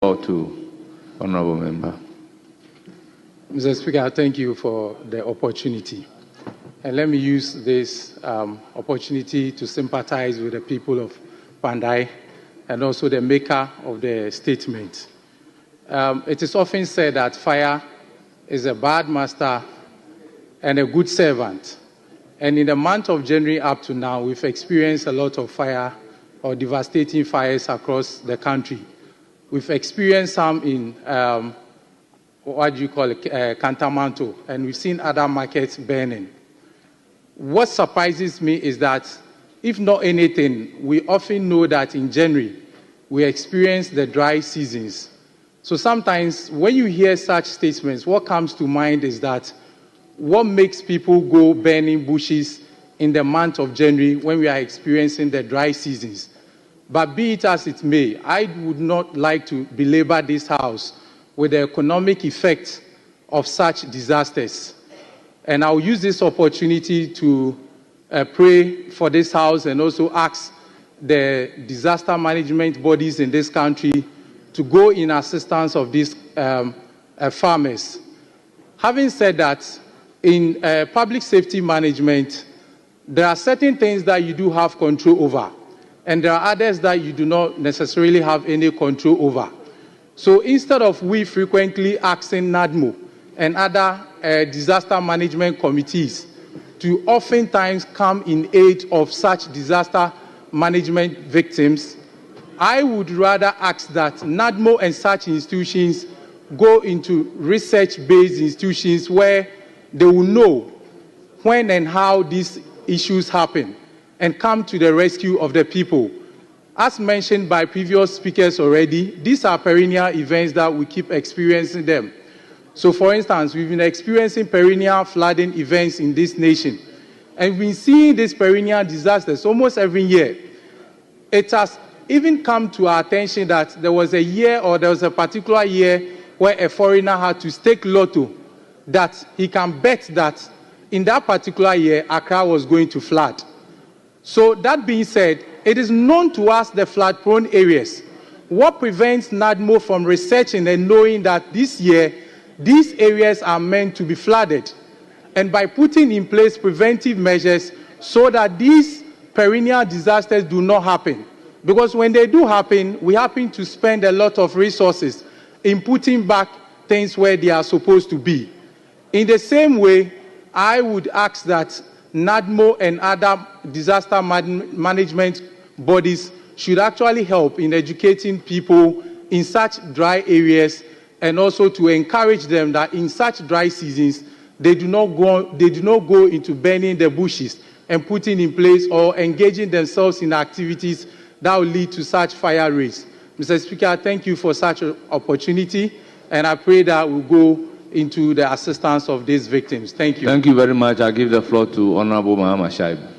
Or to Honorable Member. Mr. Speaker, thank you for the opportunity. And let me use this opportunity to sympathize with the people of Pandai and also the maker of the statement. It is often said that fire is a bad master and a good servant. And in the month of January up to now, we've experienced a lot of fire or devastating fires across the country. We've experienced some in, Cantamanto, and we've seen other markets burning. What surprises me is that, if not anything, we often know that in January, we experience the dry seasons. So sometimes when you hear such statements, what comes to mind is that what makes people go burning bushes in the month of January when we are experiencing the dry seasons? But be it as it may, I would not like to belabor this House with the economic effects of such disasters. And I'll use this opportunity to pray for this House and also ask the disaster management bodies in this country to go in assistance of these farmers. Having said that, in public safety management, there are certain things that you do have control over, and there are others that you do not necessarily have any control over. So instead of we frequently asking NADMO and other disaster management committees to oftentimes come in aid of such disaster management victims, I would rather ask that NADMO and such institutions go into research-based institutions where they will know when and how these issues happen and come to the rescue of the people. As mentioned by previous speakers already, these are perennial events that we keep experiencing them. So for instance, we've been experiencing perennial flooding events in this nation. And we've been seeing these perennial disasters almost every year. It has even come to our attention that there was a year or there was a particular year where a foreigner had to stake lotto that he can bet that in that particular year, Accra was going to flood. So that being said, it is known to us the flood-prone areas. What prevents NADMO from researching and knowing that this year, these areas are meant to be flooded? And by putting in place preventive measures so that these perennial disasters do not happen. Because when they do happen, we happen to spend a lot of resources in putting back things where they are supposed to be. In the same way, I would ask that NADMO and other disaster management bodies should actually help in educating people in such dry areas and also to encourage them that in such dry seasons, they do not go into burning the bushes and putting in place or engaging themselves in activities that will lead to such fire rates. Mr. Speaker, thank you for such an opportunity, and I pray that we'll go into the assistance of these victims. Thank you. Thank you very much. I give the floor to Honorable Mahama Shaibu.